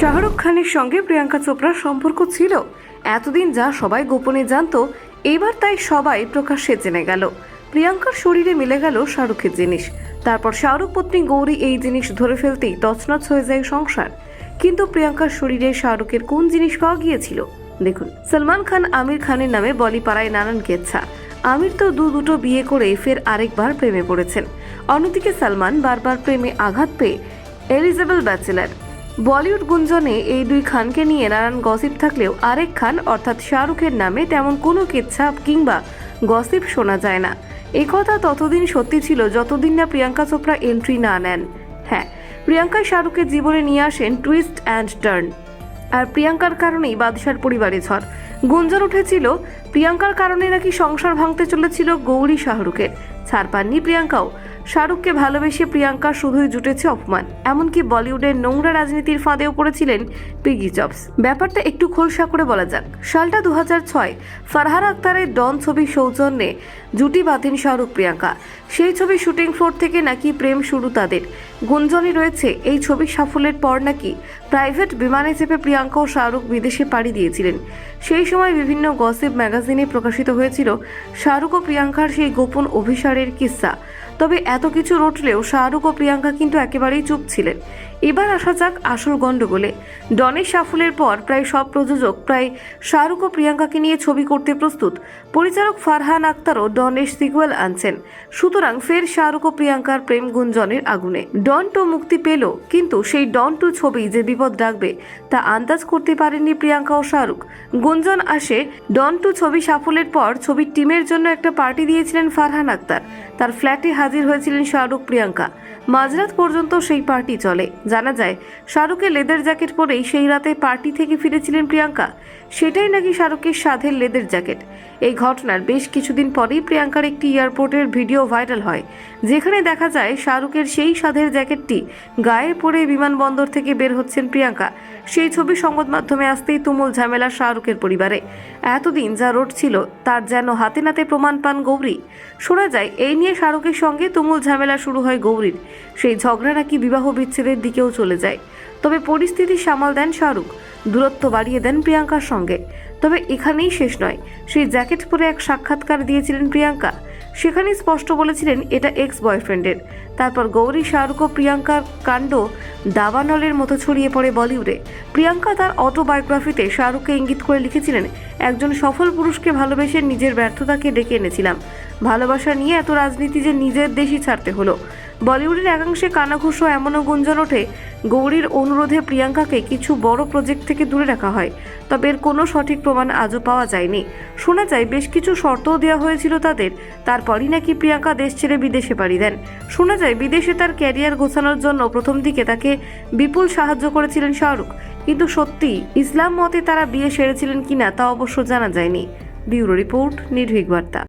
শাহরুখ খানের সঙ্গে প্রিয়াঙ্কা চোপড়ার সম্পর্ক ছিল এতদিন যা সবাই গোপনে জানতো, এবার তাই সবাই প্রকাশ্যে জেনে গেল। প্রিয়াঙ্কার শরীরে মিলে গেল শাহরুখের জিনিস। তারপর শাহরুখ পত্নী গৌরী এই জিনিস ধরে ফেলতেই তছনছ হয়ে যায় সংসার। কিন্তু প্রিয়াঙ্কার শরীরে শাহরুখের কোন জিনিস পাওয়া গিয়েছিল দেখুন। সলমান খান আমির খানের নামে বলিপাড়ায় নানান কেচ্ছা। আমির তো দুটো বিয়ে করে ফের আরেকবার প্রেমে পড়েছেন। অন্যদিকে সলমান বারবার প্রেমে আঘাত পেয়ে এলিজেবেল ব্যাচেলার। বলিউড গুঞ্জনে এই দুই খানকে নিয়ে নানান গসিপ থাকলেও আরেক খান অর্থাৎ শাহরুখের নামে তেমন কোনো কেচ্ছা কিংবা গসিপ শোনা যায় না। এই কথা ততদিন সত্যি ছিল যতদিন না প্রিয়াঙ্কা চোপড়া এন্ট্রি না নেন। হ্যাঁ, প্রিয়াঙ্কা শাহরুখের জীবনে নিয়ে আসেন টুইস্ট অ্যান্ড টার্ন। আর প্রিয়াঙ্কার কারণেই বাদশার পরিবারে ঝড়। গুঞ্জন উঠেছিল প্রিয়াঙ্কার কারণে নাকি সংসার ভাঙতে চলেছিল গৌরী শাহরুখের। ছাড় পাননি প্রিয়াঙ্কাও। শাহরুখকে ভালোবেসে প্রিয়াঙ্কা শুধুই জুটেছে অপমান। এমনকি বলিউডের নোংরা রাজনীতির ফাঁদেও পড়েছিলেন পিগি জবস। ব্যাপারটা একটু খোলসা করে বলা যাক। সালটা 2006। ফারহান আক্তারের ডন ছবির সৌজন্যে জুটি বাঁধেন শাহরুখ প্রিয়াঙ্কা। সেই ছবি শুটিং ফ্লোর থেকে নাকি প্রেম শুরু তাদের। গুঞ্জনই রয়েছে এই ছবির সাফল্যের পর নাকি প্রাইভেট বিমানে চেপে প্রিয়াঙ্কা ও শাহরুখ বিদেশে পাড়ি দিয়েছিলেন। সেই সময় বিভিন্ন গসিপ ম্যাগাজিনে প্রকাশিত হয়েছিল শাহরুখ ও প্রিয়াঙ্কার সেই গোপন অভিসারের কিস্সা। তবে এত কিছু রটলেও শাহরুখ ও প্রিয়াঙ্কা কিন্তু একেবারেই চুপ ছিলেন। এবার আসা যাক আসল গন্ডগোলে। ডনের সাফল্যের পর প্রায় সব প্রযোজক প্রায় শাহরুখ ও প্রিয়াঙ্কাকে নিয়ে ছবি করতে প্রস্তুত। পরিচালক ফারহান আক্তারও ডনের সিকুয়েল আনছেন। সুতরাং ফের শাহরুখ ও প্রিয়াঙ্কার প্রেম গুঞ্জনের আগুনে। ডন 2 মুক্তি পেল, কিন্তু সেই ডন 2 ছবি যে বিপদ ডাকবে তা আন্দাজ করতে পারেননি প্রিয়াঙ্কা ও শাহরুখ। গুঞ্জন আসে ডন 2 ছবি সাফল্যের পর ছবির টিমের জন্য একটা পার্টি দিয়েছিলেন ফারহান আক্তার। তার ফ্ল্যাটে হাজির হয়েছিলেন শাহরুখ প্রিয়াঙ্কা। মাঝরাত পর্যন্ত সেই পার্টি চলে। জানা যায় শাহরুখের লেদার জ্যাকেট পরেই সেই রাতে পার্টি থেকে ফিরেছিলেন প্রিয়াঙ্কা। সেটাই নাকি শাহরুখের সাধের লেদার জ্যাকেট। এই ঘটনার বেশ কিছুদিন পরেই প্রিয়াঙ্কার একটি এয়ারপোর্টের ভিডিও ভাইরাল হয়, যেখানে দেখা যায় শাহরুখের সেই সাধের জ্যাকেটটি গায়ে পরে বিমানবন্দর থেকে বের হচ্ছেন প্রিয়াঙ্কা। সেই ছবি সংবাদ মাধ্যমে আসতেই তুমুল ঝামেলা শাহরুখের পরিবারে। এতদিন যা রটছিল তার যেন হাতে নাতে প্রমাণ পান গৌরী। শোনা যায় এই নিয়ে শাহরুখের সঙ্গে তুমুল ঝামেলা শুরু হয় গৌরীর। সেই ঝগড়া নাকি বিবাহ বিচ্ছেদের দিকেও চলে যায়। তবে পরিস্থিতি সামাল দেন শাহরুখ, দূরত্ব বাড়িয়ে দেন প্রিয়াঙ্কার সঙ্গে। তবে এখানেই শেষ নয়। সেই জ্যাকেট পরে এক সাক্ষাৎকার দিয়েছিলেন প্রিয়াঙ্কা। সেখানে স্পষ্ট বলেছিলেন এটা এক্স বয়ফ্রেন্ডের। তারপর গৌরী, শাহরুখ ও প্রিয়াঙ্কার কাণ্ড দাবানলের মতো ছড়িয়ে পড়ে বলিউডে। প্রিয়াঙ্কা তার অটোবায়োগ্রাফিতে শাহরুখকে ইঙ্গিত করে লিখেছিলেন, একজন সফল পুরুষকে ভালোবেসে নিজের ব্যর্থতাকে ডেকে এনেছিলাম। ভালোবাসা নিয়ে এত রাজনীতি যে নিজের দেশই ছাড়তে হলো। বলিউডের একাংশে কানাঘুষো এমনও গুঞ্জন ওঠে গৌরীর অনুরোধে প্রিয়াঙ্কাকে কিছু বড় প্রজেক্ট থেকে দূরে রাখা হয়। তবে এর কোনো সঠিক প্রমাণ আজও পাওয়া যায়নি। শোনা যায় বেশ কিছু শর্তও দেওয়া হয়েছিল তাদের। তারপরই নাকি প্রিয়াঙ্কা দেশ ছেড়ে বিদেশে পাড়ি দেন। শোনা যায় বিদেশে তার ক্যারিয়ার গোছানোর জন্য প্রথম দিকে তাকে বিপুল সাহায্য করেছিলেন শাহরুখ। কিন্তু সত্যি ইসলাম মতে তারা বিয়ে সেরেছিলেন কিনা তা অবশ্য জানা যায়নি। ব্যুরো রিপোর্ট, নির্ভীক বার্তা।